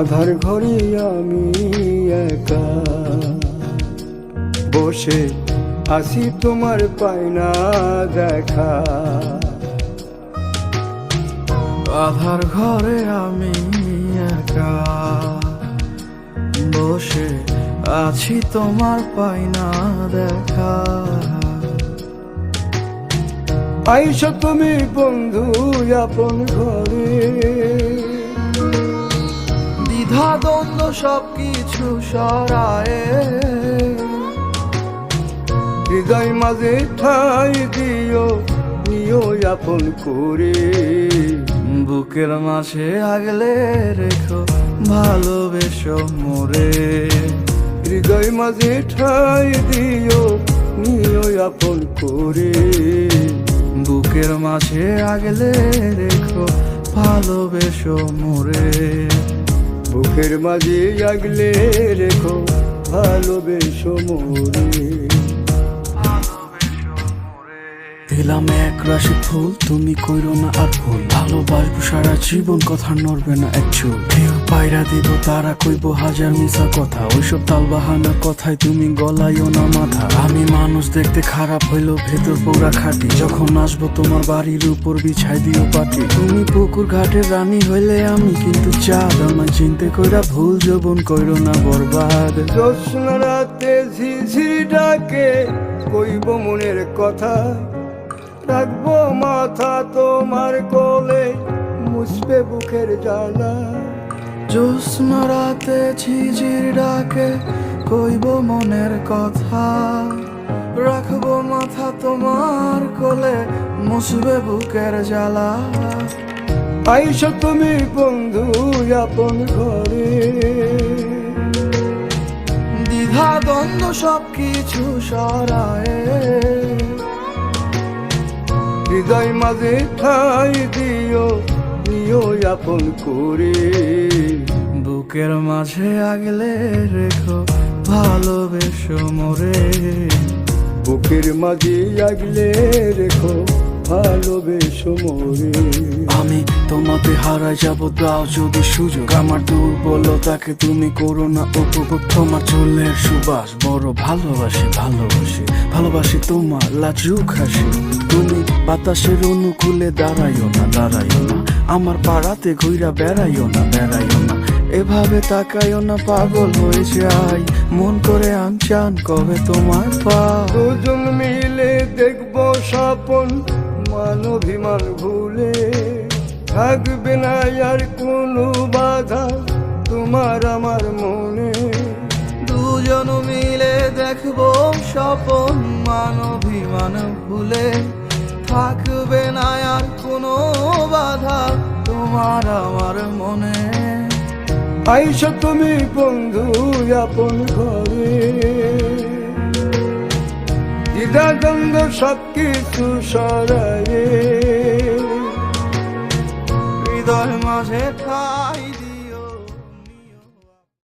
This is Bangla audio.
আধার ঘরে আমি একা বসে আছি, তোমার পাই না দেখা। আধার ঘরে আমি একা বসে আছি, তোমার পাই না দেখা। আইসো তুমি বন্ধু আপন ঘরে, দ্বিধা দ্বন্দ্ব সবকিছু সরায়ে হৃদয় মাঝে ঠাই দিও, নিও আপন করে। বুকের মাঝে আগলে রেখো, ভালোবেসো মোরে। হৃদয় মাঝে ঠাই দিও, নিও আপন করে। বুকের মাঝে আগলে রেখো, ভালোবেসো মোরে। বুকের মাঝে আগলে রেখো, ভালোবেসো মোরে। দিলাম এক রাশি ফুল, তুমি কইরো না আর ভুল। ভালোবাসবো সারা জীবন, কথা নড়বে না এক চুল। কেউ পায়রা দিব, তারা কইব হাজার মিশা কথা। ওইসব তাল বাহানা কথায় তুমি গলাইও না মাথা। আমি মানুষ দেখতে খারাপ হইলেও ভেতর পোড়া খাটি। যখন আসবো তোমার বাড়ির উপর বিছাই দিও পাটি। তুমি পুকুর ঘাটের রানী হইলে আমি কিন্তু চাঁদ। আমায় চিনতে কইরা ভুল যৌবন কইরো না বরবাদ। জ্যোৎস্না রাতে ঝিঝির ডাকে কইব মনের কথা। রাখবো মাথা তোমার কোলে, মুছবে বুকের জ্বালা। জ্যোৎস্না রাতে ঝিঝির ডাকে কইব মনের কথা। রাখবো মাথা তোমার কোলে, মুছবে বুকের জ্বালা। আইসো তুমি বন্ধু আপন ঘরে, দ্বিধা দ্বন্দ্ব সবকিছু সরায়ে হৃদয় মাঝে ঠাই দিও, নিও আপন করে। বুকের মাঝে আগলে রেখো, ভালোবেসো মোরে। বুকের মাঝে আগলে রেখো, ভালোবেসো মোরে। আমি তোমাতে হারাই যাব, দাও যদি সুযোগ। আমার দুর্বলতাকে তুমি করো না উপভোগ। তোমার চুলের সুবাস বড় ভালোবাসি, ভালোবাসি ভালোবাসি তোমার লাজুক হাসি। তুমি বাতাসের অনুকূলে দাঁড়াইও না, দাঁড়াইও না। আমার পাড়াতে ঘুইরা বেড়াইও না, বেড়াইও না। এভাবে তাকাইও না, পাগল হয়ে যাই। মন করে আনচান কবে তোমার পা। দুজন মিলে দেখবো স্বপন, মান অভিমান ভুলে। থাকবে না আর কোনো বাধা তোমার আমার মনে। দুজন মিলে দেখবো স্বপন, মান অভিমান ভুলে। থাকবে না আর কোনো বাধা তোমার আমার মনে। আইসো তুমি বন্ধু আপন ঘরে, দ্বিধা দ্বন্দ্ব সবকিছু সরায়ে হৃদয় মাঝে